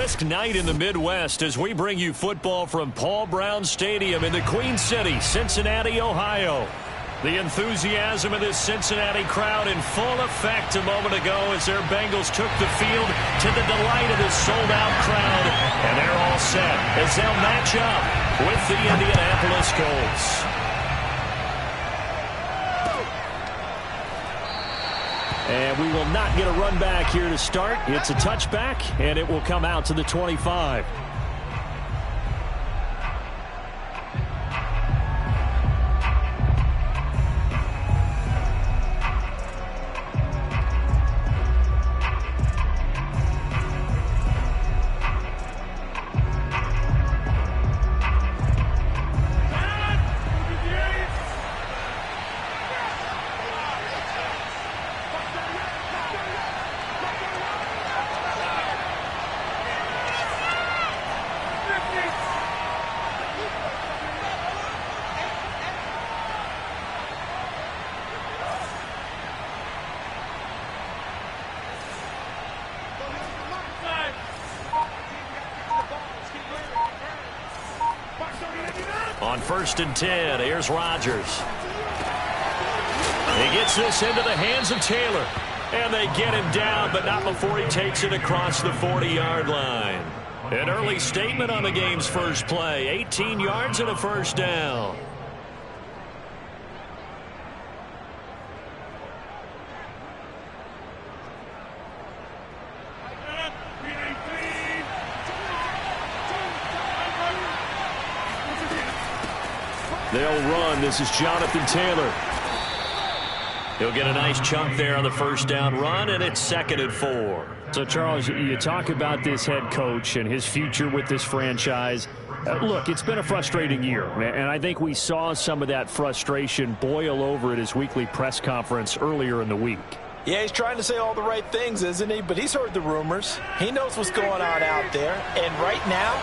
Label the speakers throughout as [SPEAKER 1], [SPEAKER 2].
[SPEAKER 1] brisk night in the Midwest as we bring you football from Paul Brown Stadium in the Queen City, Cincinnati, Ohio. The enthusiasm of this Cincinnati crowd in full effect a moment ago as their Bengals took the field to the delight of this sold-out crowd. And they're all set as they'll match up with the Indianapolis Colts. And we will not get a run back here to start. It's a touchback, and it will come out to the 25. On 1st and 10, here's Rodgers. He gets this into the hands of Taylor. And they get him down, but not before he takes it across the 40-yard line. An early statement on the game's first play. 18 yards and a first down. They'll run. This is Jonathan Taylor. He'll get a nice chunk there on the first down run, and it's 2nd and 4.
[SPEAKER 2] So, Charles, you talk about this head coach and his future with this franchise. Look, it's been a frustrating year, and I think we saw some of that frustration boil over at his weekly press conference earlier in the week.
[SPEAKER 3] Yeah, he's trying to say all the right things, isn't he? But he's heard the rumors. He knows what's going on out there. And right now,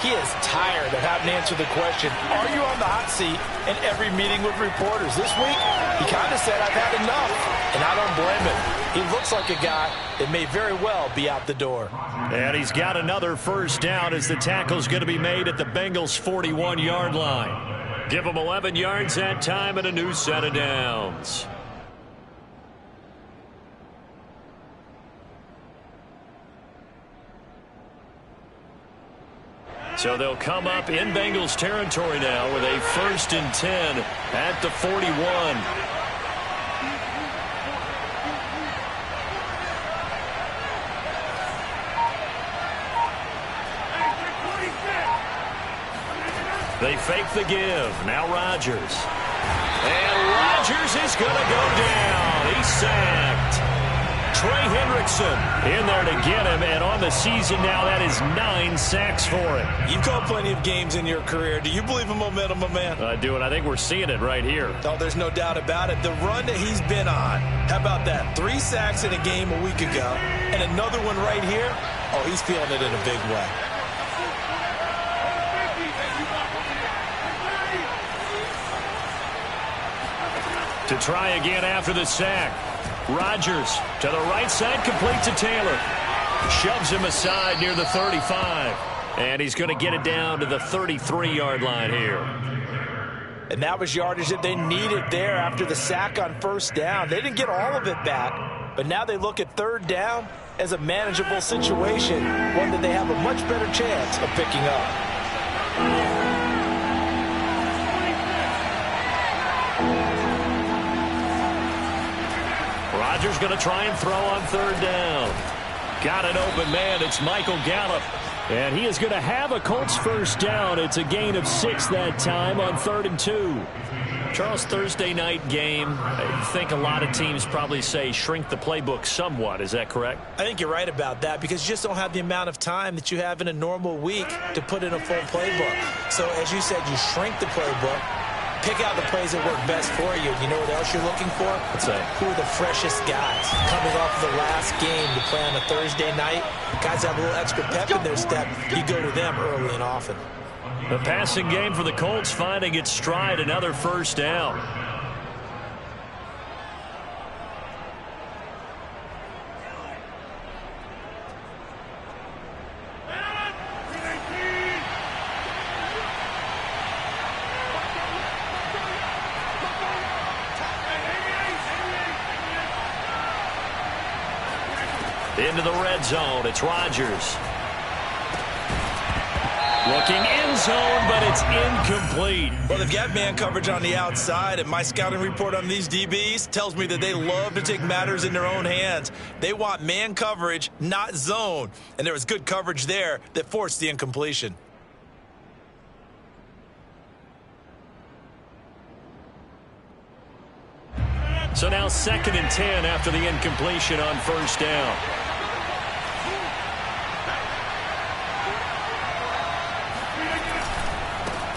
[SPEAKER 3] he is tired of having to answer the question, are you on the hot seat in every meeting with reporters? This week, he kind of said, I've had enough. And I don't blame him. He looks like a guy that may very well be out the door.
[SPEAKER 1] And he's got another first down as the tackle's going to be made at the Bengals' 41-yard line. Give them 11 yards that time and a new set of downs. So they'll come up in Bengals territory now with a 1st and 10 at the 41. They fake the give. Now Rodgers. And Rodgers is going to go down. He's sacked. Trey Hendrickson in there to get him, and on the season now, that is 9 sacks for him.
[SPEAKER 3] You've called plenty of games in your career. Do you believe in momentum, my man?
[SPEAKER 1] I do, and I think we're seeing it right here.
[SPEAKER 3] Oh, there's no doubt about it. The run that he's been on, how about that? 3 sacks in a game a week ago, and another one right here. Oh, he's feeling it in a big way.
[SPEAKER 1] To try again after the sack. Rodgers to the right side, complete to Taylor. Shoves him aside near the 35. And he's going to get it down to the 33-yard line here.
[SPEAKER 3] And that was yardage that they needed there after the sack on 1st down. They didn't get all of it back, but now they look at 3rd down as a manageable situation, one that they have a much better chance of picking up.
[SPEAKER 1] Rodgers going to try and throw on 3rd down. Got an open man. It's Michael Gallup. And he is going to have a Colts first down. It's a gain of 6 that time on 3rd and 2. Charles, Thursday night game, I think a lot of teams probably say shrink the playbook somewhat. Is that correct?
[SPEAKER 3] I think you're right about that because you just don't have the amount of time that you have in a normal week to put in a full playbook. So, as you said, you shrink the playbook. Pick out the plays that work best for you. You know what else you're looking for?
[SPEAKER 1] What's that?
[SPEAKER 3] Who are the freshest guys coming off the last game to play on a Thursday night? Guys have a little extra pep in their step. You go to them early and often.
[SPEAKER 1] The passing game for the Colts finding its stride, another first down. Into the red zone, it's Rodgers. Looking in zone, but it's incomplete.
[SPEAKER 3] Well, they've got man coverage on the outside, and my scouting report on these DBs tells me that they love to take matters in their own hands. They want man coverage, not zone. And there was good coverage there that forced the incompletion.
[SPEAKER 1] So now 2nd and 10 after the incompletion on first down.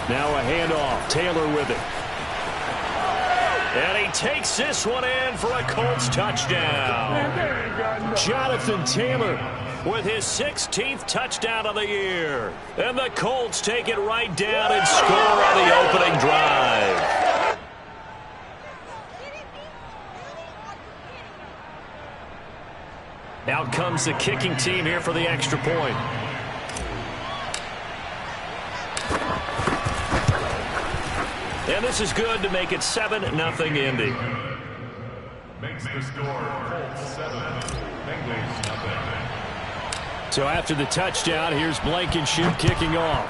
[SPEAKER 2] Now a handoff. Taylor with it.
[SPEAKER 1] And he takes this one in for a Colts touchdown.
[SPEAKER 2] Jonathan Taylor
[SPEAKER 1] with his 16th touchdown of the year. And the Colts take it right down and score on the opening drive. Out comes the kicking team here for the extra point. And this is good to make it 7-0 Indy.
[SPEAKER 4] Makes the score Colts 7, Bengals nothing.
[SPEAKER 2] So after the touchdown, here's Blankenship kicking off.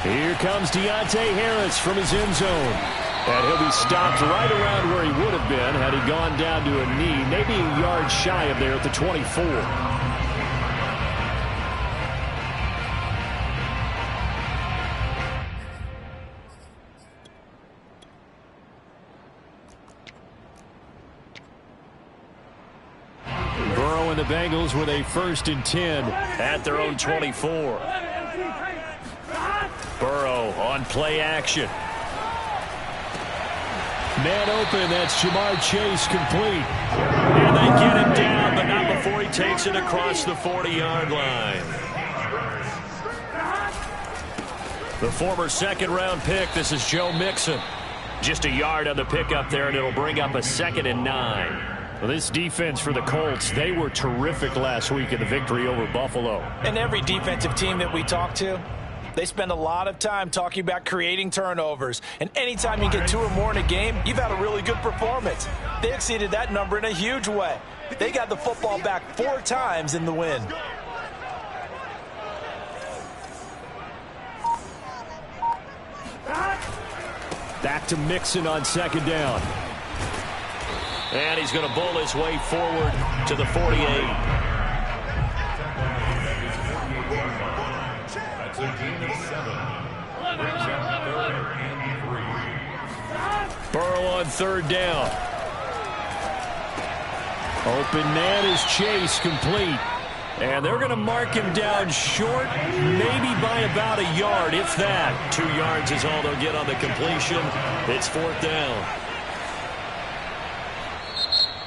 [SPEAKER 2] Here comes Deontay Harris from his end zone. And he'll be stopped right around where he would have been had he gone down to a knee, maybe a yard shy of there at the 24. Burrow and the Bengals with a 1st and 10
[SPEAKER 1] at their own 24. Burrow on play action.
[SPEAKER 2] Man open, that's Jamar Chase complete.
[SPEAKER 1] And they get him down, but not before he takes it across the 40-yard line. The former 2nd-round pick, this is Joe Mixon. Just a yard on the pickup there, and it'll bring up a 2nd and 9.
[SPEAKER 2] Well, this defense for the Colts, they were terrific last week in the victory over Buffalo.
[SPEAKER 3] And every defensive team that we talk to, they spend a lot of time talking about creating turnovers. And anytime you get 2 or more in a game, you've had a really good performance. They exceeded that number in a huge way. They got the football back 4 times in the win.
[SPEAKER 2] Back to Mixon on 2nd down.
[SPEAKER 1] And he's going to bowl his way forward to the 48.
[SPEAKER 4] That's a gain of 7. Brings up 3rd and 3.
[SPEAKER 2] Burrow on 3rd down. Open man is Chase, complete.
[SPEAKER 1] And they're going to mark him down short, maybe by about a yard, if that. 2 yards is all they'll get on the completion. It's 4th down.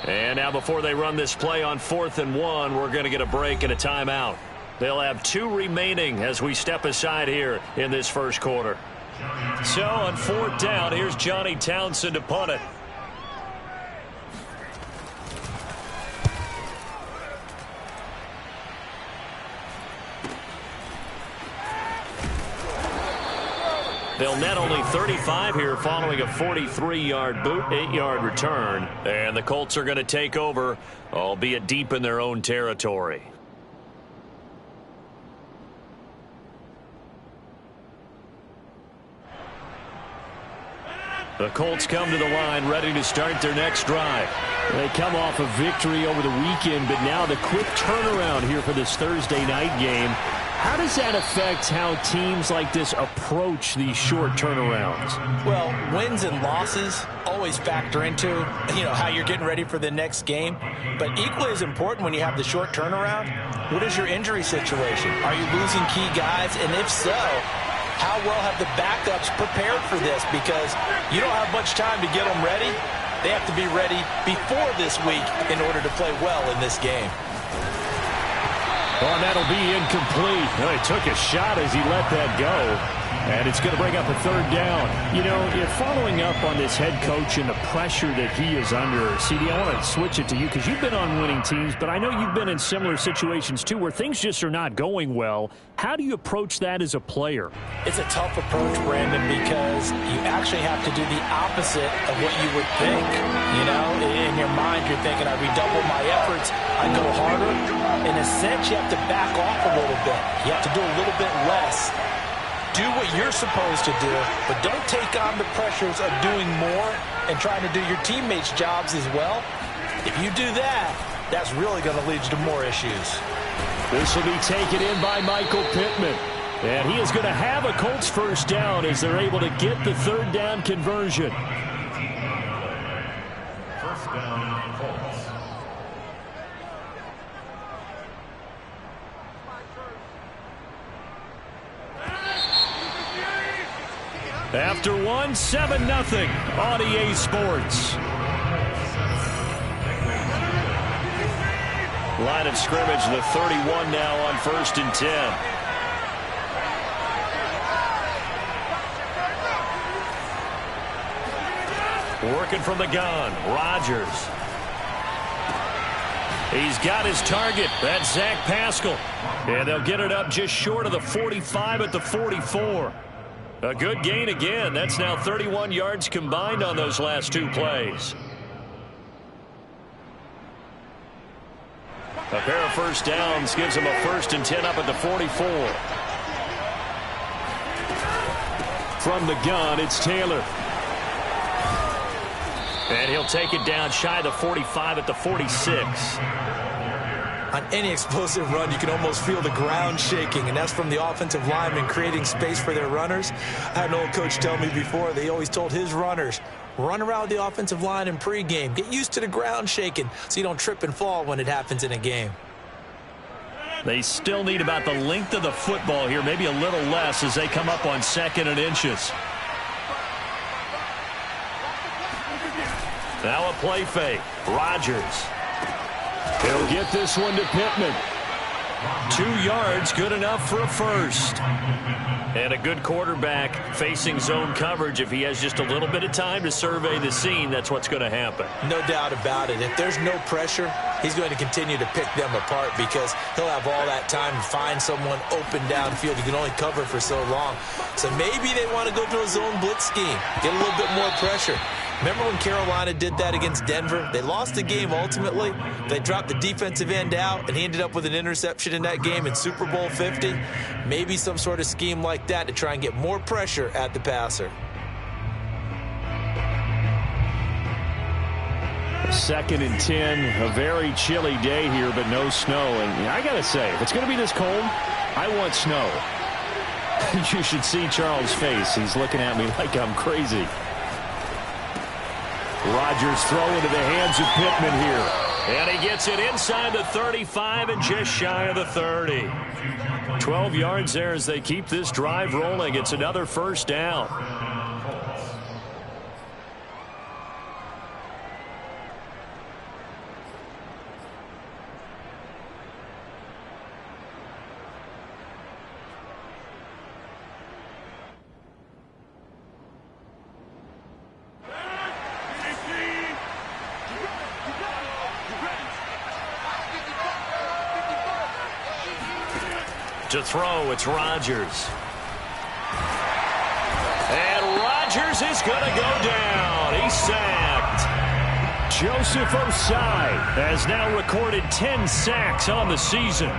[SPEAKER 1] And now before they run this play on 4th and 1, we're going to get a break and a timeout. They'll have 2 remaining as we step aside here in this first quarter. So on 4th down, here's Johnny Townsend to punt it. They'll net only 35 here following a 43-yard boot, 8-yard return. And the Colts are going to take over, albeit deep in their own territory. The Colts come to the line ready to start their next drive.
[SPEAKER 2] They come off a victory over the weekend, but now the quick turnaround here for this Thursday night game. How does that affect how teams like this approach these short turnarounds?
[SPEAKER 3] Well, wins and losses always factor into, how you're getting ready for the next game. But equally as important when you have the short turnaround, what is your injury situation? Are you losing key guys? And if so, how well have the backups prepared for this? Because you don't have much time to get them ready. They have to be ready before this week in order to play well in this game.
[SPEAKER 2] Oh, and that'll be incomplete. Well, he took a shot as he let that go. And it's going to bring up a third down. You know, if following up on this head coach and the pressure that he is under, CD, I want to switch it to you because you've been on winning teams, but I know you've been in similar situations too where things just are not going well. How do you approach that as a player?
[SPEAKER 3] It's a tough approach, Brandon, because you actually have to do the opposite of what you would think. You know, in your mind, you're thinking, I redouble my efforts, I go harder. In a sense, you have to back off a little bit. You have to do a little bit less. Do what you're supposed to do, but don't take on the pressures of doing more and trying to do your teammates' jobs as well. If you do that, that's really going to lead you to more issues.
[SPEAKER 2] This will be taken in by Michael Pittman. And he is going to have a Colts first down as they're able to get the third down conversion.
[SPEAKER 4] First down, Colts.
[SPEAKER 2] After one, 7-0 on EA Sports.
[SPEAKER 1] Line of scrimmage, the 31 now on 1st and 10. Working from the gun, Rodgers. He's got his target. That's Zach Pascal. And they'll get it up just short of the 45 at the 44. A good gain again. That's now 31 yards combined on those last two plays. A pair of first downs gives him a 1st and 10 up at the 44.
[SPEAKER 2] From the gun, it's Taylor.
[SPEAKER 1] And he'll take it down shy of the 45 at the 46.
[SPEAKER 3] On any explosive run, you can almost feel the ground shaking, and that's from the offensive linemen creating space for their runners. I had an old coach tell me before, they always told his runners, run around the offensive line in pregame. Get used to the ground shaking so you don't trip and fall when it happens in a game.
[SPEAKER 1] They still need about the length of the football here, maybe a little less as they come up on 2nd and inches. Now a play fake. Rodgers.
[SPEAKER 2] He'll get this one to Pittman.
[SPEAKER 1] 2 yards, good enough for a first. And a good quarterback facing zone coverage. If he has just a little bit of time to survey the scene, that's what's going to happen.
[SPEAKER 3] No doubt about it. If there's no pressure, he's going to continue to pick them apart because he'll have all that time to find someone open downfield. You can only cover for so long. So maybe they want to go to a zone blitz scheme, get a little bit more pressure. Remember when Carolina did that against Denver? They lost the game ultimately. They dropped the defensive end out, and he ended up with an interception in that game in Super Bowl 50. Maybe some sort of scheme like that to try and get more pressure at the passer.
[SPEAKER 2] 2nd and 10, a very chilly day here, but no snow. And I got to say, if it's going to be this cold, I want snow. You should see Charles' face. He's looking at me like I'm crazy. Rodgers throw into the hands of Pittman here.
[SPEAKER 1] And he gets it inside the 35 and just shy of the 30. 12 yards there as they keep this drive rolling. It's another first down. To throw, it's Rodgers. And Rodgers is going to go down. He's sacked.
[SPEAKER 2] Joseph Osai
[SPEAKER 1] has now recorded 10 sacks on the season.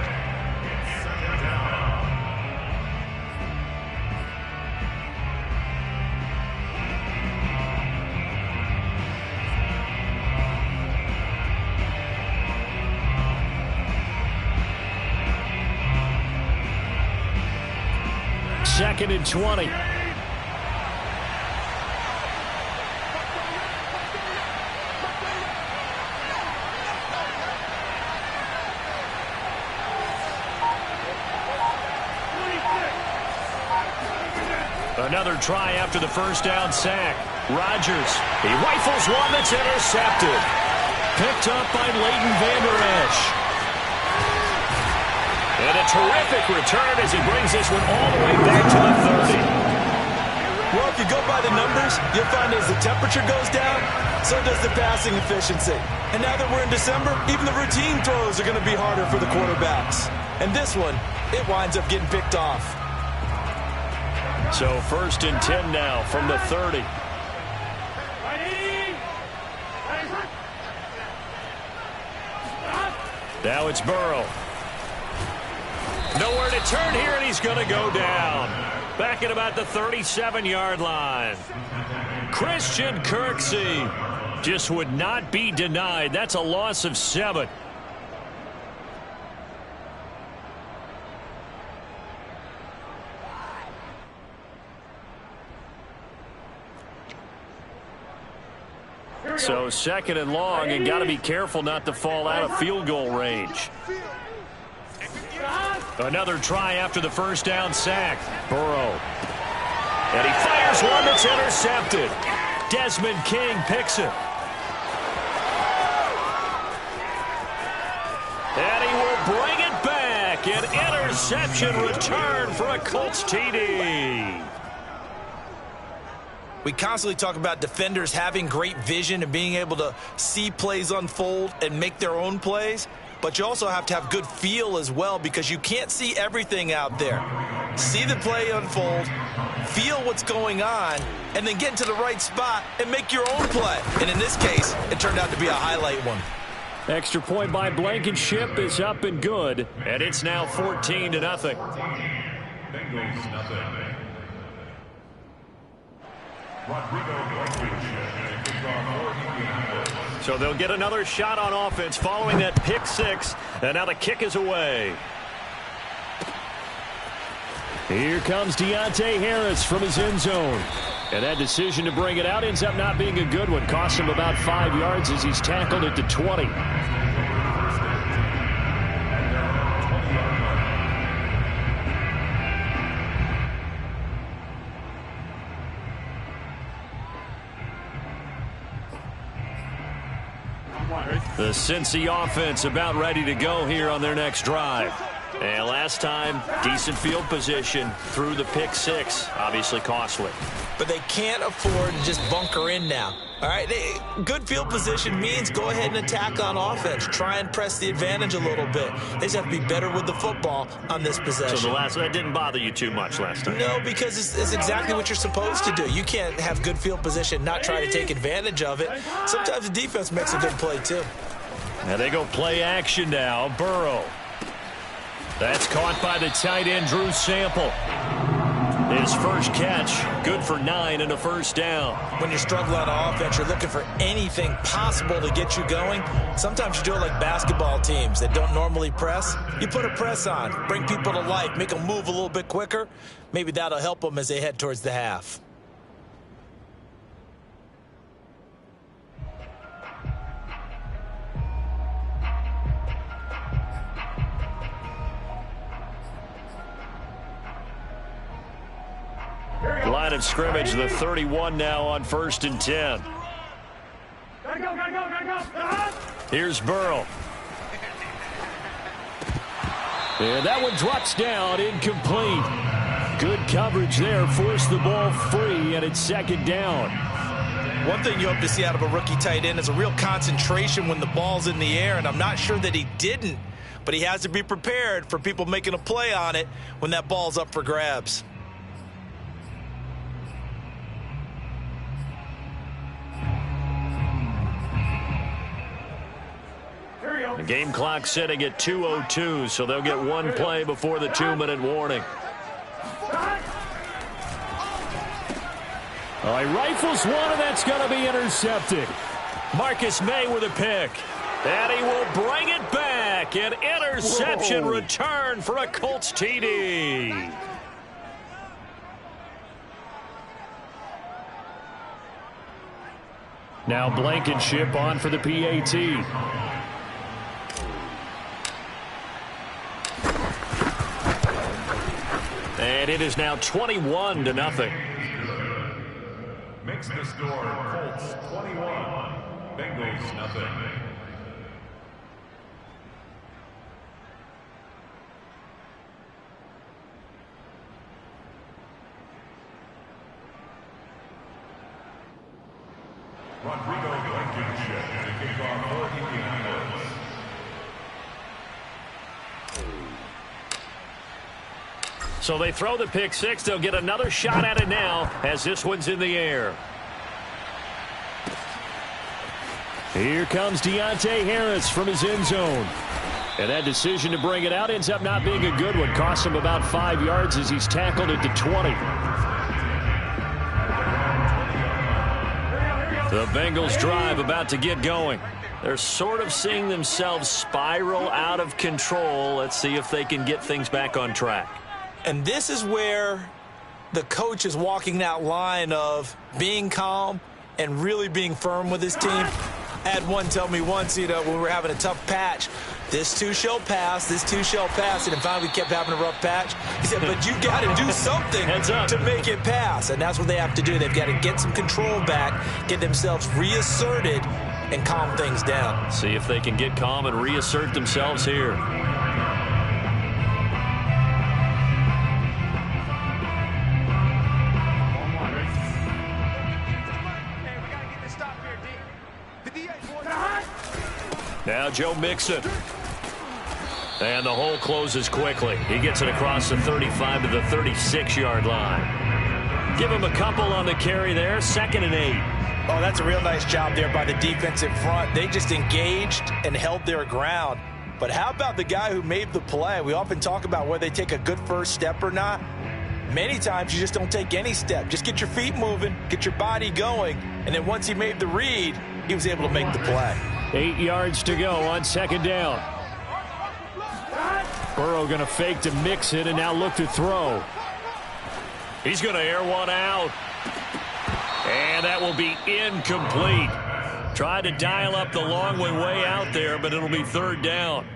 [SPEAKER 2] Second and 20.
[SPEAKER 1] Another try after the first down sack. Rodgers, he rifles one that's intercepted. Picked up by Leighton Vander Esch. And a terrific return as he brings this one all the way back to the 30.
[SPEAKER 3] Well, if you go by the numbers, you'll find as the temperature goes down, so does the passing efficiency. And now that we're in December, even the routine throws are going to be harder for the quarterbacks. And this one, it winds up getting picked off.
[SPEAKER 1] So 1st and 10 now from the 30. Now it's Burrow. Nowhere to turn here, and he's going to go down. Back at about the 37-yard line. Christian Kirksey just would not be denied. That's a loss of 7. So 2nd and long, and got to be careful not to fall out of field goal range. Another try after the first down sack. Burrow. And he fires one that's intercepted. Desmond King picks it. And he will bring it back. An interception return for a Colts TD.
[SPEAKER 3] We constantly talk about defenders having great vision and being able to see plays unfold and make their own plays. But you also have to have good feel as well, because you can't see everything out there. See the play unfold, feel what's going on, and then get into the right spot and make your own play. And in this case, it turned out to be a highlight one.
[SPEAKER 2] Extra point by Blankenship is up and good.
[SPEAKER 1] And it's now 14-0.
[SPEAKER 4] Bengals nothing.
[SPEAKER 1] So they'll get another shot on offense following that pick 6. And now the kick is away.
[SPEAKER 2] Here comes Deontay Harris from his end zone. And that decision to bring it out ends up not being a good one. Cost him about 5 yards as he's tackled at the 20.
[SPEAKER 1] The Cincy offense about ready to go here on their next drive. And last time, decent field position through the pick 6. Obviously costly.
[SPEAKER 3] But they can't afford to just bunker in now. All right, good field position means go ahead and attack on offense. Try and press the advantage a little bit. They just have to be better with the football on this possession.
[SPEAKER 1] So that didn't bother you too much last time?
[SPEAKER 3] No, because it's exactly what you're supposed to do. You can't have good field position, not try to take advantage of it. Sometimes the defense makes a good play too.
[SPEAKER 1] Now they go play action now. Burrow. That's caught by the tight end, Drew Sample. His first catch, good for 9 and a first down.
[SPEAKER 3] When you're struggling on offense, you're looking for anything possible to get you going. Sometimes you do it like basketball teams that don't normally press. You put a press on, bring people to life, make them move a little bit quicker. Maybe that'll help them as they head towards the half.
[SPEAKER 1] Line of scrimmage, the 31 now on 1st and 10. Here's Burrow.
[SPEAKER 2] And that one drops down, incomplete. Good coverage there, forced the ball free, and it's 2nd down.
[SPEAKER 3] One thing you hope to see out of a rookie tight end is a real concentration when the ball's in the air, and I'm not sure that he didn't, but he has to be prepared for people making a play on it when that ball's up for grabs.
[SPEAKER 1] The game clock sitting at 2:02, so they'll get one play before the 2-minute warning.
[SPEAKER 2] All right, rifles one, and that's going to be intercepted.
[SPEAKER 1] Marcus May with a pick. And he will bring it back. An interception return for a Colts TD.
[SPEAKER 2] Now Blankenship on for the PAT.
[SPEAKER 1] And it is now 21-0.
[SPEAKER 4] Makes the score Colts 21, Bengals nothing. Rodrigo Blankenship to kick off for Indianapolis.
[SPEAKER 1] So they throw the pick six. They'll get another shot at it now as this one's in the air. Here comes Deontay Harris from his end zone. And that decision to bring it out ends up not being a good one. Cost him about 5 yards as he's tackled at the 20. The Bengals drive about to get going. They're sort of seeing themselves spiral out of control. Let's see if they can get things back on track.
[SPEAKER 3] And this is where the coach is walking that line of being calm and really being firm with his team. I had one tell me once, when we were having a tough patch, this too shall pass, this too shall pass. And finally we kept having a rough patch. He said, but you got to do something to make it pass. And that's what they have to do. They've got to get some control back, get themselves reasserted, and calm things down.
[SPEAKER 1] See if they can get calm and reassert themselves here. Now Joe Mixon. And the hole closes quickly. He gets it across the 35 to the 36-yard line. Give him a couple on the carry there. 2nd and 8.
[SPEAKER 3] Oh, that's a real nice job there by the defensive front. They just engaged and held their ground. But how about the guy who made the play? We often talk about whether they take a good first step or not. Many times you just don't take any step. Just get your feet moving, get your body going, and then once he made the read, he was able to make the play.
[SPEAKER 2] 8 yards to go on 2nd down. Burrow going to fake to Mixon and now look to throw.
[SPEAKER 1] He's going to air one out. And that will be incomplete. Tried to dial up the long way out there, but it'll be 3rd down.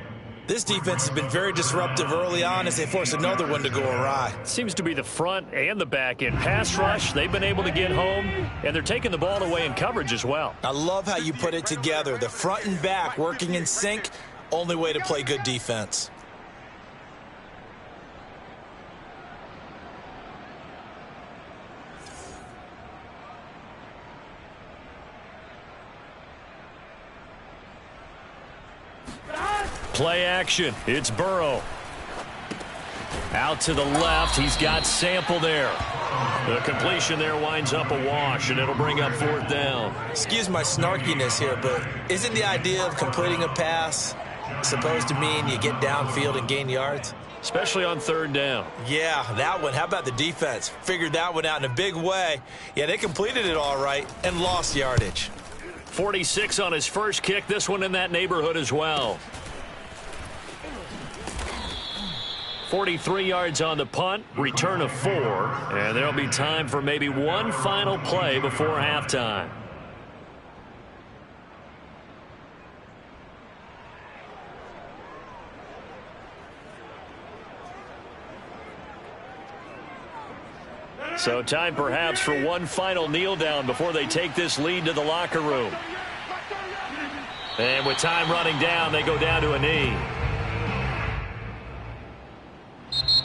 [SPEAKER 3] This defense has been very disruptive early on as they force another one to go awry.
[SPEAKER 2] Seems to be the front and the back end. Pass rush, they've been able to get home, and they're taking the ball away in coverage as well.
[SPEAKER 3] I love how you put it together. The front and back working in sync, only way to play good defense.
[SPEAKER 1] Play action. It's Burrow. Out to the left. He's got Sample there. The completion there winds up a wash, and it'll bring up 4th down.
[SPEAKER 3] Excuse my snarkiness here, but isn't the idea of completing a pass supposed to mean you get downfield and gain yards?
[SPEAKER 1] Especially on 3rd down.
[SPEAKER 3] Yeah, that one. How about the defense? Figured that one out in a big way. Yeah, they completed it all right and lost yardage.
[SPEAKER 1] 46 on his first kick. This one in that neighborhood as well. 43 yards on the punt, return of 4, and there'll be time for maybe one final play before halftime. So time perhaps for one final kneel down before they take this lead to the locker room. And with time running down, they go down to a knee.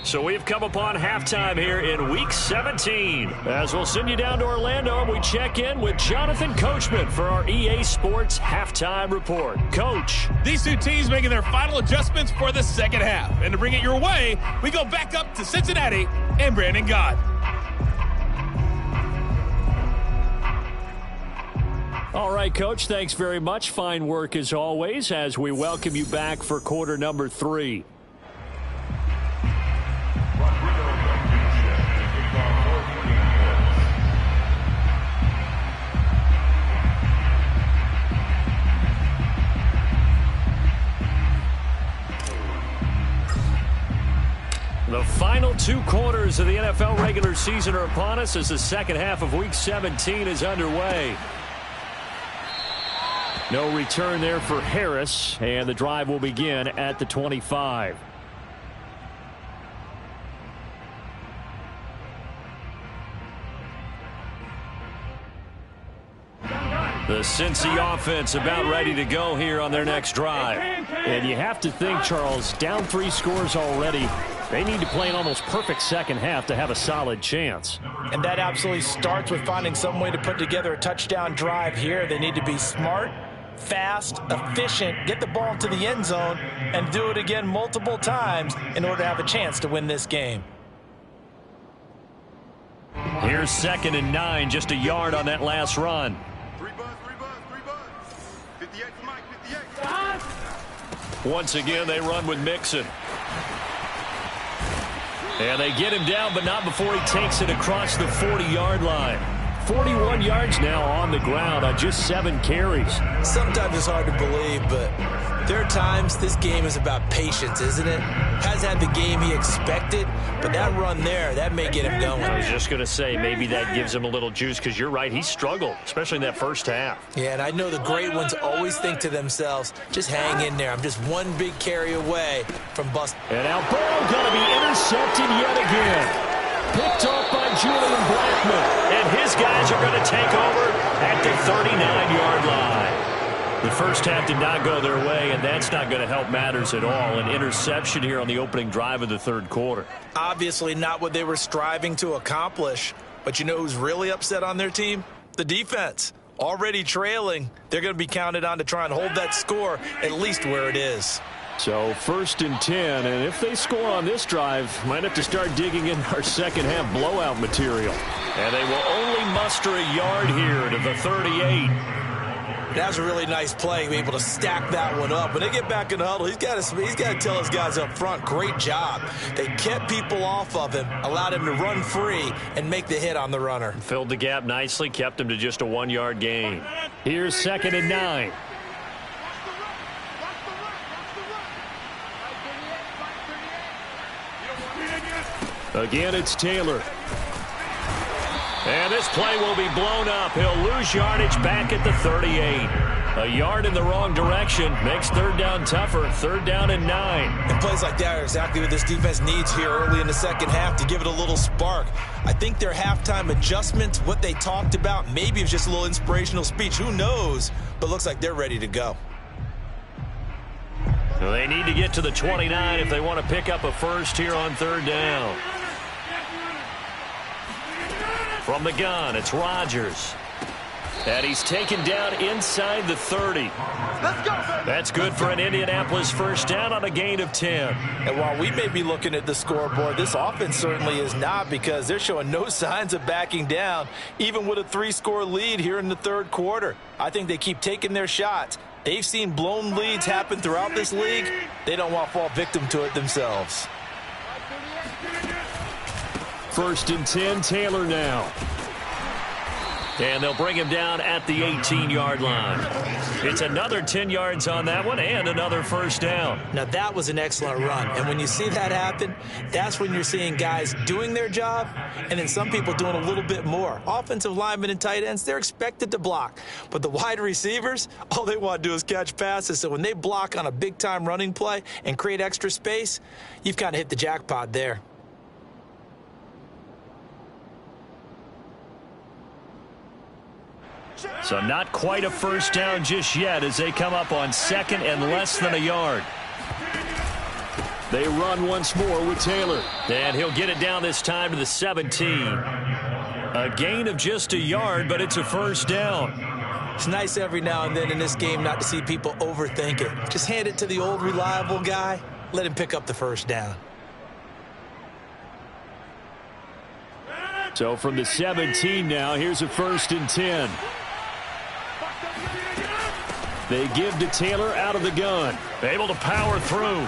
[SPEAKER 1] So we've come upon halftime here in Week 17. As we'll send you down to Orlando, and we check in with Jonathan Coachman for our EA Sports Halftime Report. Coach.
[SPEAKER 5] These two teams making their final adjustments for the second half. And to bring it your way, we go back up to Cincinnati and Brandon Gott.
[SPEAKER 2] All right, Coach, thanks very much. Fine work as always as we welcome you back for quarter number 3. The final 2 quarters of the NFL regular season are upon us as the second half of Week 17 is underway. No return there for Harris, and the drive will begin at the 25.
[SPEAKER 1] The Cincy offense about ready to go here on their next drive.
[SPEAKER 2] And you have to think, Charles, down 3 scores already. They need to play an almost perfect second half to have a solid chance.
[SPEAKER 3] And that absolutely starts with finding some way to put together a touchdown drive here. They need to be smart, fast, efficient, get the ball into the end zone, and do it again multiple times in order to have a chance to win this game.
[SPEAKER 1] Here's 2nd and 9, just a yard on that last run.
[SPEAKER 4] 58 for Mike, 58.
[SPEAKER 1] Once again, they run with Mixon. And they get him down, but not before he takes it across the 40-yard line. 41 yards now on the ground on just 7 carries.
[SPEAKER 3] Sometimes it's hard to believe, but there are times this game is about patience, isn't it? Hasn't had the game he expected, but that run there, that may get him going.
[SPEAKER 1] I was just going to say, maybe that gives him a little juice, because you're right, he struggled, especially in that first half.
[SPEAKER 3] Yeah, and I know the great ones always think to themselves, just hang in there. I'm just one big carry away from bust.
[SPEAKER 2] And now ball going to be intercepted yet again. Picked off by Julian Blackman.
[SPEAKER 1] And his guys are going to take over at the 39-yard line. The first half did not go their way, and that's not going to help matters at all. An interception here on the opening drive of the third quarter.
[SPEAKER 3] Obviously not what they were striving to accomplish. But you know who's really upset on their team? The defense. Already trailing. They're going to be counted on to try and hold that score at least where it is.
[SPEAKER 2] So 1st and 10, and if they score on this drive, might have to start digging in our second half blowout material.
[SPEAKER 1] And they will only muster a yard here to the 38.
[SPEAKER 3] That was a really nice play, be able to stack that one up. When they get back in the huddle, he's got to tell his guys up front, great job. They kept people off of him, allowed him to run free and make the hit on the runner.
[SPEAKER 1] Filled the gap nicely, kept him to just a 1-yard gain.
[SPEAKER 2] Here's 2nd and 9. Again, it's Taylor.
[SPEAKER 1] And this play will be blown up. He'll lose yardage back at the 38. A yard in the wrong direction makes 3rd down tougher. 3rd down and 9.
[SPEAKER 3] And plays like that are exactly what this defense needs here early in the second half to give it a little spark. I think their halftime adjustment, what they talked about, maybe it was just a little inspirational speech. Who knows? But looks like they're ready to go.
[SPEAKER 1] Well, they need to get to the 29 if they want to pick up a first here on 3rd down. From the gun, it's Rodgers. And he's taken down inside the 30.
[SPEAKER 3] Let's go.
[SPEAKER 1] That's good for an Indianapolis first down on a gain of 10.
[SPEAKER 3] And while we may be looking at the scoreboard, this offense certainly is not, because they're showing no signs of backing down, even with a 3-score lead here in the third quarter. I think they keep taking their shots. They've seen blown leads happen throughout this league. They don't want to fall victim to it themselves.
[SPEAKER 2] 1st and 10, Taylor now.
[SPEAKER 1] And they'll bring him down at the 18-yard line. It's another 10 yards on that one and another first down.
[SPEAKER 3] Now, that was an excellent run. And when you see that happen, that's when you're seeing guys doing their job and then some people doing a little bit more. Offensive linemen and tight ends, they're expected to block. But the wide receivers, all they want to do is catch passes. So when they block on a big-time running play and create extra space, you've kind of hit the jackpot there.
[SPEAKER 1] So not quite a first down just yet as they come up on 2nd and less than a yard.
[SPEAKER 2] They run once more with Taylor.
[SPEAKER 1] And he'll get it down this time to the 17. A gain of just a yard, but it's a first down.
[SPEAKER 3] It's nice every now and then in this game not to see people overthink it. Just hand it to the old reliable guy. Let him pick up the first down.
[SPEAKER 2] So from the 17 now, here's a 1st and 10. They give to Taylor out of the gun.
[SPEAKER 1] Able to power through.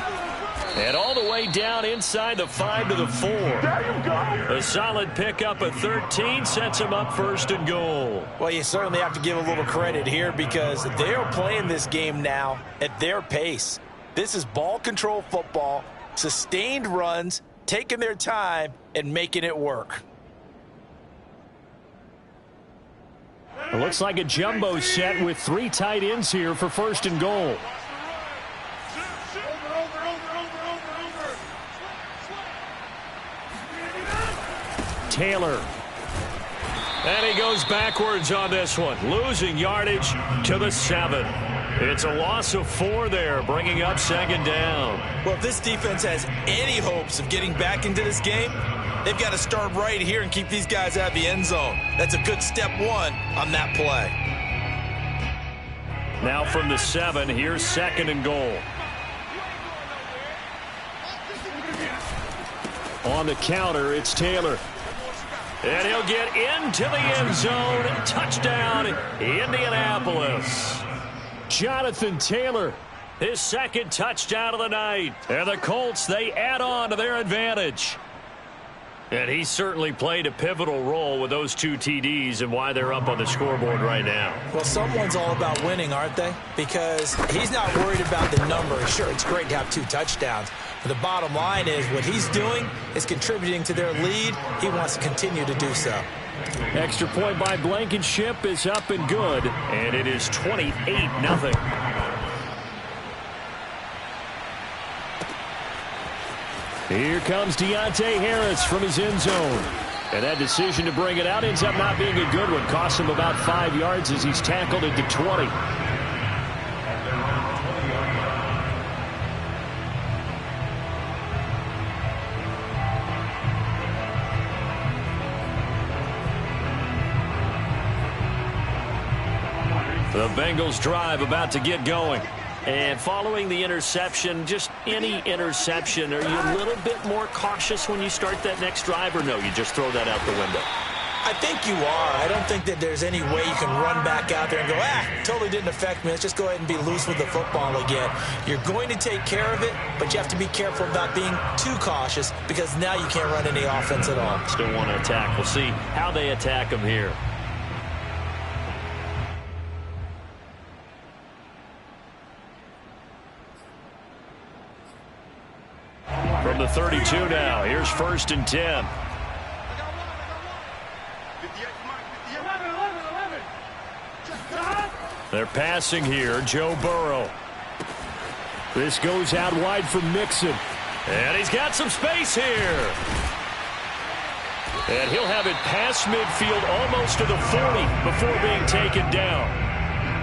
[SPEAKER 1] And all the way down inside the 5 to the 4.
[SPEAKER 3] There you go.
[SPEAKER 1] A solid pickup at 13 sets him up 1st and goal.
[SPEAKER 3] Well, you certainly have to give a little credit here because they're playing this game now at their pace. This is ball control football, sustained runs, taking their time, and making it work.
[SPEAKER 2] It looks like a jumbo set with 3 tight ends here for 1st and goal. Taylor.
[SPEAKER 1] And he goes backwards on this one, losing yardage to the 7. It's a loss of 4 there, bringing up 2nd down.
[SPEAKER 3] Well, if this defense has any hopes of getting back into this game, they've got to start right here and keep these guys out of the end zone. That's a good step 1 on that play.
[SPEAKER 1] Now from the 7, here's 2nd and goal. On the counter, it's Taylor. And he'll get into the end zone. Touchdown, Indianapolis. Jonathan Taylor, his 2nd touchdown of the night. And the Colts, they add on to their advantage. And he certainly played a pivotal role with those 2 TDs and why they're up on the scoreboard right now.
[SPEAKER 3] Well, someone's all about winning, aren't they? Because he's not worried about the number. Sure, it's great to have 2 touchdowns. But the bottom line is what he's doing is contributing to their lead. He wants to continue to do so.
[SPEAKER 2] Extra point by Blankenship is up and good.
[SPEAKER 1] And it is 28-0.
[SPEAKER 2] Here comes Deontay Harris from his end zone. And that decision to bring it out ends up not being a good one. Costs him about 5 yards as he's tackled into 20.
[SPEAKER 1] The Bengals drive about to get going. And following the interception, just any interception, are you a little bit more cautious when you start that next drive, or no, you just throw that out the window?
[SPEAKER 3] I think you are. I don't think that there's any way you can run back out there and go, totally didn't affect me. Let's just go ahead and be loose with the football again. You're going to take care of it, but you have to be careful about being too cautious because now you can't run any offense at all.
[SPEAKER 1] Still want to attack. We'll see how they attack them here. From the 32 now, here's 1st and 10. They're passing here, Joe Burrow.
[SPEAKER 2] This goes out wide for Mixon.
[SPEAKER 1] And he's got some space here. And he'll have it past midfield almost to the 40 before being taken down.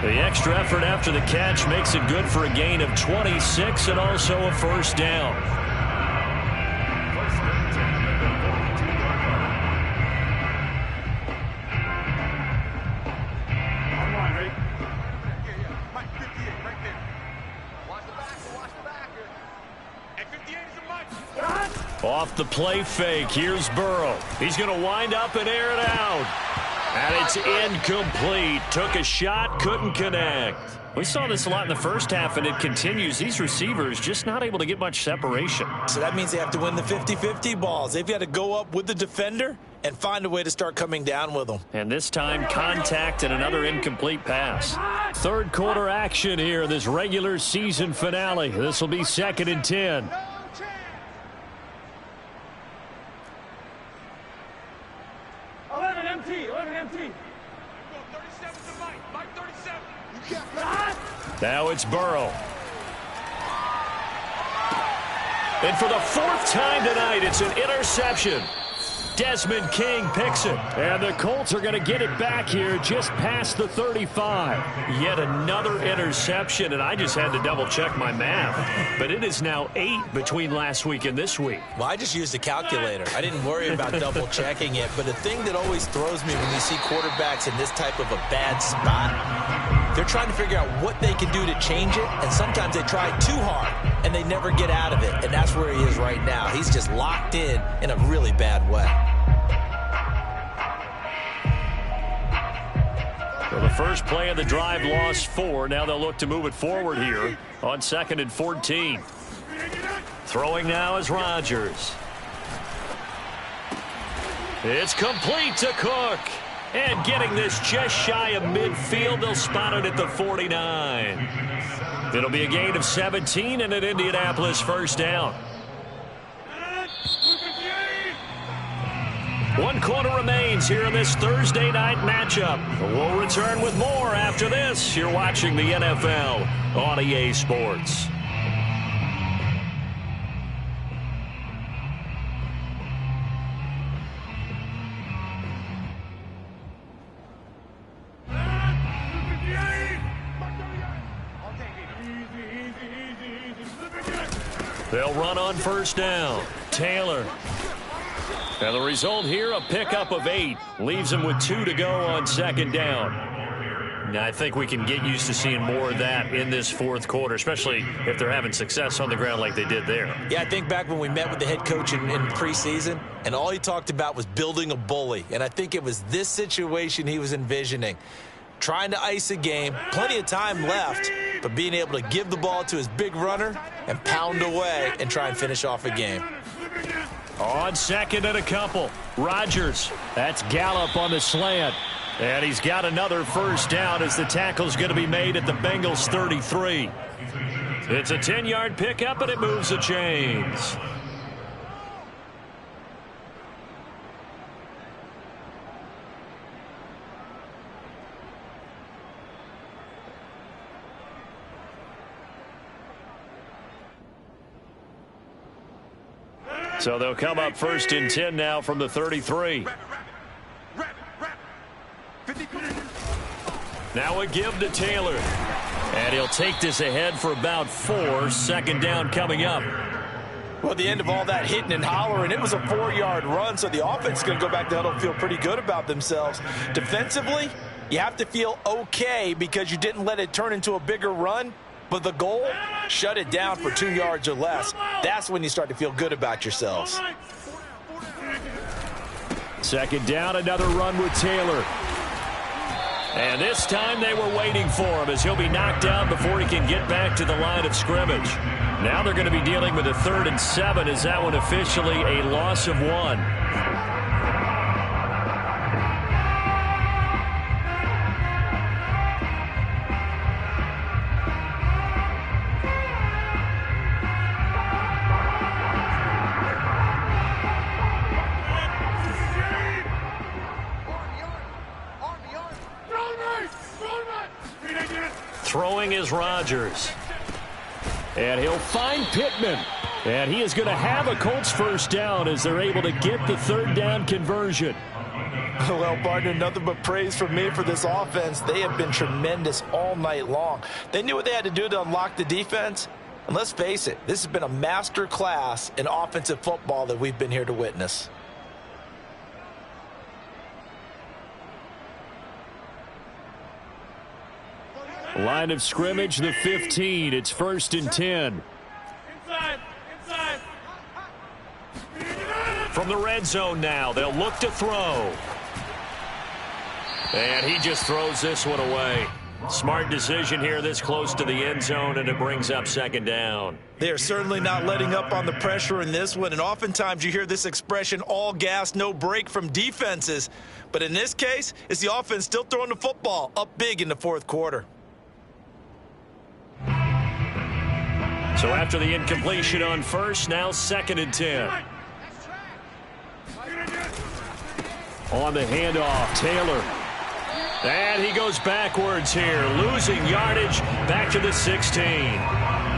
[SPEAKER 1] The extra effort after the catch makes it good for a gain of 26 and also a 1st down. Off the play fake, here's Burrow. He's going to wind up and air it out. And it's incomplete. Took a shot, couldn't connect. We saw this a lot in the first half, and it continues. These receivers just not able to get much separation.
[SPEAKER 3] So that means they have to win the 50-50 balls. They've got to go up with the defender and find a way to start coming down with them.
[SPEAKER 1] And this time, contact and another incomplete pass.
[SPEAKER 2] 3rd quarter action here in this regular season finale. This will be 2nd and 10.
[SPEAKER 1] Now it's Burrow. And for the 4th time tonight, it's an interception. Desmond King picks it.
[SPEAKER 2] And the Colts are going to get it back here just past the 35.
[SPEAKER 1] Yet another interception, and I just had to double-check my math. But it is now 8 between last week and this week.
[SPEAKER 3] Well, I just used a calculator. I didn't worry about double-checking it. But the thing that always throws me when you see quarterbacks in this type of a bad spot, they're trying to figure out what they can do to change it, and sometimes they try too hard, and they never get out of it. And that's where he is right now. He's just locked in a really bad way.
[SPEAKER 1] So the first play of the drive lost 4. Now they'll look to move it forward here on 2nd and 14. Throwing now is Rodgers. It's complete to Cook. And getting this just shy of midfield, they'll spot it at the 49. It'll be a gain of 17 and an Indianapolis 1st down. 1 quarter remains here in this Thursday night matchup. We'll return with more after this. You're watching the NFL on EA Sports. They'll run on first down. Taylor. And the result here, a pickup of 8. Leaves him with 2 to go on second down. Now, I think we can get used to seeing more of that in this fourth quarter, especially if they're having success on the ground like they did there.
[SPEAKER 3] Yeah, I think back when we met with the head coach in preseason, and all he talked about was building a bully. And I think it was this situation he was envisioning. Trying to ice a game, plenty of time left, but being able to give the ball to his big runner and pound away and try and finish off a game.
[SPEAKER 1] On second and a couple, Rodgers. That's Gallup on the slant. And he's got another first down as the tackle's going to be made at the Bengals 33. It's a 10-yard pickup, and it moves the chains. So they'll come up first and 10 now from the 33. Now a give to Taylor. And he'll take this ahead for about 4. Second down coming up.
[SPEAKER 3] Well, at the end of all that hitting and hollering, it was a 4-yard run, so the offense is going to go back to huddle and feel pretty good about themselves. Defensively, you have to feel okay because you didn't let it turn into a bigger run. But the goal, shut it down for 2 yards or less. That's when you start to feel good about yourselves.
[SPEAKER 1] Second down, another run with Taylor. And this time they were waiting for him as he'll be knocked down before he can get back to the line of scrimmage. Now they're going to be dealing with a 3rd and 7 as that one officially a loss of 1. Throwing is Rodgers. And he'll find Pittman. And he is going to have a Colts first down as they're able to get the 3rd down conversion.
[SPEAKER 3] Well, partner, nothing but praise from me for this offense. They have been tremendous all night long. They knew what they had to do to unlock the defense. And let's face it, this has been a master class in offensive football that we've been here to witness.
[SPEAKER 1] Line of scrimmage, the 15. It's 1st and 10.
[SPEAKER 5] Inside.
[SPEAKER 1] From the red zone now, they'll look to throw. And he just throws this one away. Smart decision here this close to the end zone, and it brings up second down.
[SPEAKER 3] They are certainly not letting up on the pressure in this one, and oftentimes you hear this expression, all gas, no break from defenses. But in this case, it's the offense still throwing the football up big in the fourth quarter.
[SPEAKER 1] So after the incompletion on first, now 2nd and 10. On the handoff, Taylor. And he goes backwards here, losing yardage back to the 16.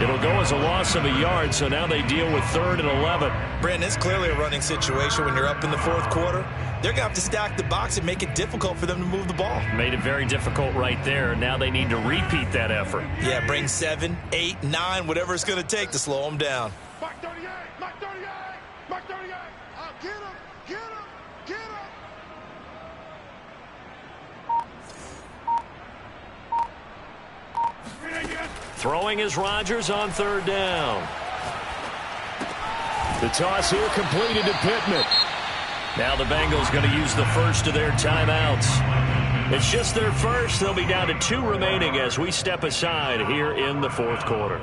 [SPEAKER 1] It'll go as a loss of a yard, so now they deal with 3rd and 11.
[SPEAKER 3] Brandon, it's clearly a running situation when you're up in the fourth quarter. They're going to have to stack the box and make it difficult for them to move the ball.
[SPEAKER 1] Made it very difficult right there. Now they need to repeat that effort.
[SPEAKER 3] Yeah, bring 7, 8, 9, whatever it's going to take to slow them down.
[SPEAKER 6] Mark 38, Mark 38, Mark 38. Get him, get him, get him.
[SPEAKER 1] Throwing is Rodgers on 3rd down. The toss here completed to Pittman. Now the Bengals going to use the first of their timeouts. It's just their first. They'll be down to 2 remaining as we step aside here in the fourth quarter.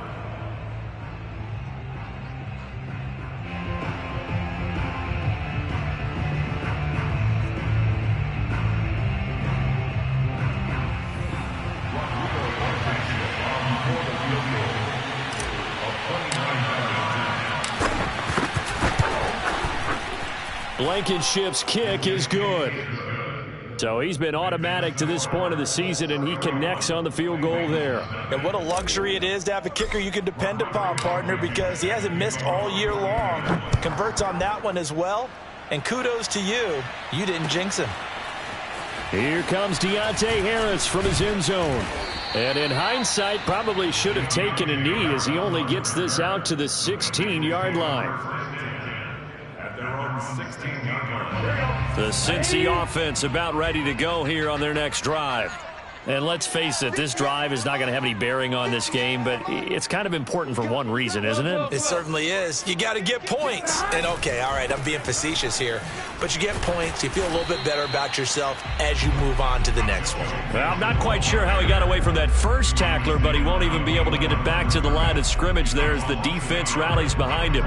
[SPEAKER 1] Blankenship's kick is good. So he's been automatic to this point of the season, and he connects on the field goal there.
[SPEAKER 3] And what a luxury it is to have a kicker you can depend upon, partner, because he hasn't missed all year long. Converts on that one as well. And kudos to you. You didn't jinx him.
[SPEAKER 1] Here comes Deontay Harris from his end zone.
[SPEAKER 2] And in hindsight, probably should have taken a knee as he only gets this out to the 16-yard line.
[SPEAKER 4] At their own 16-yard line.
[SPEAKER 1] The Cincy offense about ready to go here on their next drive.
[SPEAKER 2] And let's face it, this drive is not going to have any bearing on this game, but it's kind of important for one reason, isn't it?
[SPEAKER 3] It certainly is. You got to get points. And, okay, all right, I'm being facetious here. But you get points. You feel a little bit better about yourself as you move on to the next one.
[SPEAKER 1] Well, I'm not quite sure how he got away from that first tackler, but he won't even be able to get it back to the line of scrimmage there as the defense rallies behind him.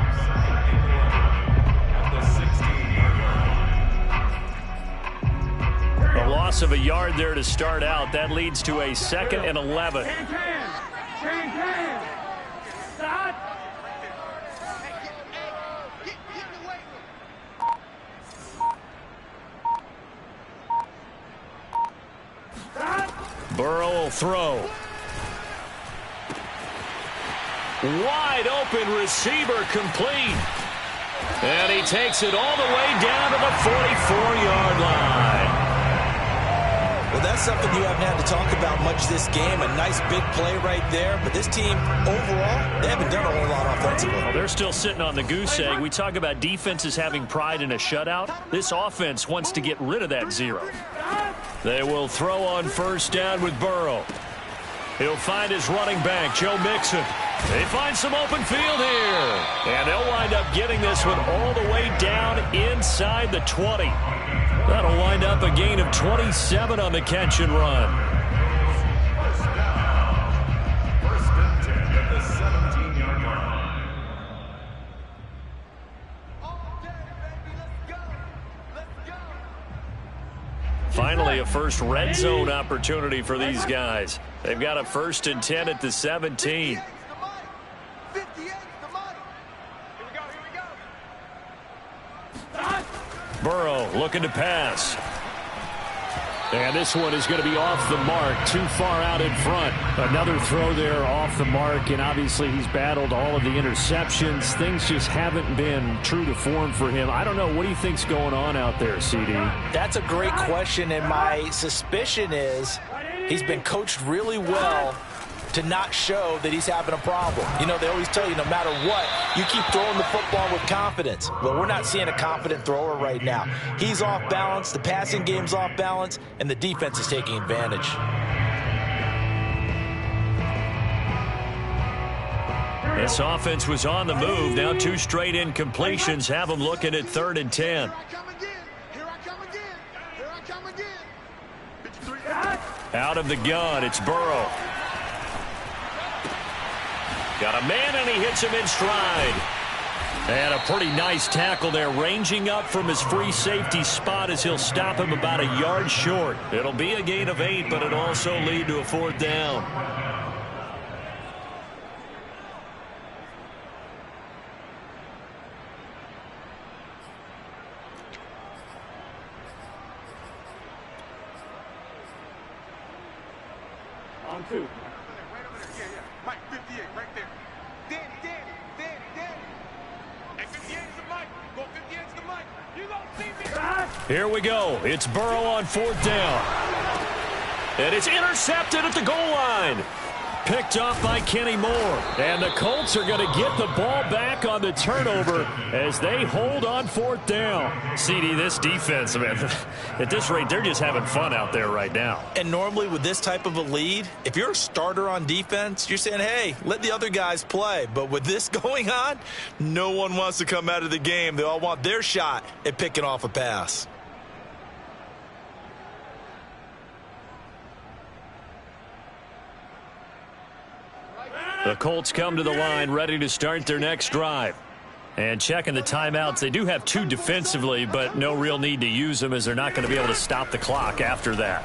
[SPEAKER 2] A loss of a yard there to start out. That leads to a 2nd and 11.
[SPEAKER 1] Burrow will throw. Wide open receiver complete. And he takes it all the way down to the 44-yard line.
[SPEAKER 3] Well, that's something you haven't had to talk about much this game. A nice big play right there. But this team, overall, they haven't done a whole lot offensively.
[SPEAKER 2] Well, they're still sitting on the goose egg. We talk about defenses having pride in a shutout. This offense wants to get rid of that 0.
[SPEAKER 1] They will throw on first down with Burrow. He'll find his running back, Joe Mixon. They find some open field here. And they'll wind up getting this one all the way down inside the 20. That'll wind up a gain of 27 on the catch and run.
[SPEAKER 4] First and 10 at the 17-yard line.
[SPEAKER 1] Finally, a first red zone opportunity for these guys. They've got a 1st and 10 at the 17. Burrow looking to pass.
[SPEAKER 2] And this one is going to be off the mark, too far out in front. Another throw there off the mark, and obviously he's battled all of the interceptions. Things just haven't been true to form for him. I don't know. What do you think's going on out there, CD?
[SPEAKER 3] That's a great question, and my suspicion is he's been coached really well to not show that he's having a problem. You know, they always tell you no matter what, you keep throwing the football with confidence. Well, we're not seeing a confident thrower right now. He's off balance, the passing game's off balance, and the defense is taking advantage.
[SPEAKER 1] This offense was on the move. Now 2 straight incompletions have them looking at 3rd and 10. Out of the gun, it's Burrow. Got a man, and he hits him in stride. And a pretty nice tackle there, ranging up from his free safety spot as he'll stop him about a yard short. It'll be a gain of 8, but it'll also lead to a 4th down.
[SPEAKER 6] On 2. Mike, 58, right there. Danny. Hey, 58 is the mic. Go 58 is the mic. You gonna see me.
[SPEAKER 1] Here we go. It's Burrow on 4th down. And it's intercepted at the goal line. Picked off by Kenny Moore. And the Colts are going to get the ball back on the turnover as they hold on 4th down. CD, this defense, man, at this rate, they're just having fun out there right now.
[SPEAKER 3] And normally with this type of a lead, if you're a starter on defense, you're saying, hey, let the other guys play. But with this going on, no one wants to come out of the game. They all want their shot at picking off a pass.
[SPEAKER 1] The Colts come to the line ready to start their next drive. And checking the timeouts, they do have 2 defensively, but no real need to use them as they're not going to be able to stop the clock after that.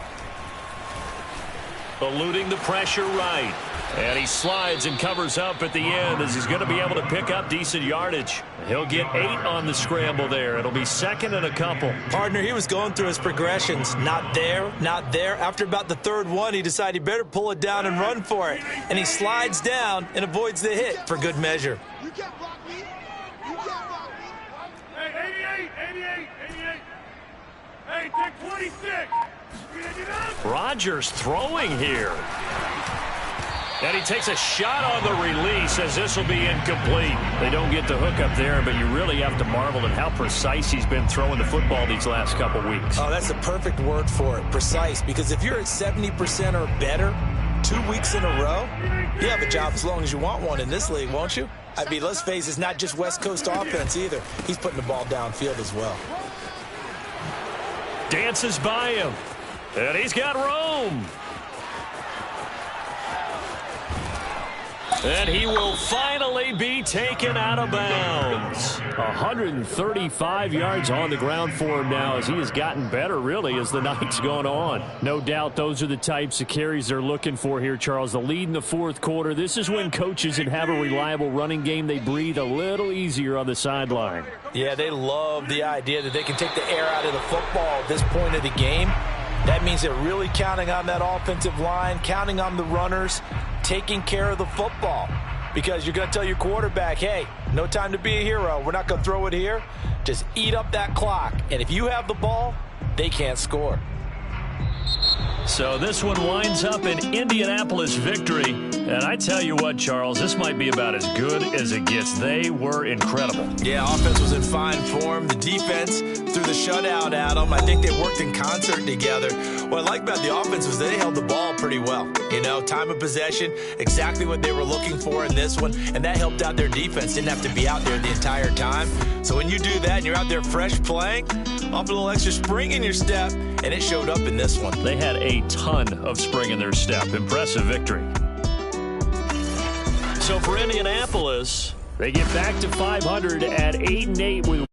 [SPEAKER 1] Eluding the pressure right. And he slides and covers up at the end as he's going to be able to pick up decent yardage. He'll get 8 on the scramble there. It'll be 2nd and a couple.
[SPEAKER 3] Partner, he was going through his progressions. Not there, not there. After about the 3rd one, he decided he better pull it down and run for it. And he slides down and avoids the hit for good measure.
[SPEAKER 6] You can't block me. You can't block me. Hey, 88. Hey, take 26.
[SPEAKER 1] Rodgers throwing here. And he takes a shot on the release as this will be incomplete. They don't get the hook up there, but you really have to marvel at how precise he's been throwing the football these last couple weeks.
[SPEAKER 3] Oh, that's the perfect word for it, precise. Because if you're at 70% or better 2 weeks in a row, you have a job as long as you want one in this league, won't you? I mean, let's face it, it's not just West Coast offense either. He's putting the ball downfield as well.
[SPEAKER 1] Dances by him. And he's got room. And he will finally be taken out of bounds.
[SPEAKER 2] 135 yards on the ground for him now as he has gotten better, really, as the night's gone on. No doubt those are the types of carries they're looking for here, Charles. The lead in the fourth quarter. This is when coaches that have a reliable running game, they breathe a little easier on the sideline.
[SPEAKER 3] Yeah, they love the idea that they can take the air out of the football at this point of the game. That means they're really counting on that offensive line, counting on the runners, taking care of the football. Because you're going to tell your quarterback, hey, no time to be a hero. We're not going to throw it here. Just eat up that clock. And if you have the ball, they can't score.
[SPEAKER 1] So this one winds up an Indianapolis victory. And I tell you what, Charles, this might be about as good as it gets. They were incredible.
[SPEAKER 3] Yeah, offense was in fine form. The defense threw the shutout at them. I think they worked in concert together. What I like about the offense was they held the ball pretty well. You know, time of possession, exactly what they were looking for in this one. And that helped out their defense. Didn't have to be out there the entire time. So when you do that and you're out there fresh playing, off a little extra spring in your step, and it showed up in this one.
[SPEAKER 1] They had a ton of spring in their step. Impressive victory. So for Indianapolis,
[SPEAKER 2] they get back to 500 at 8-8 with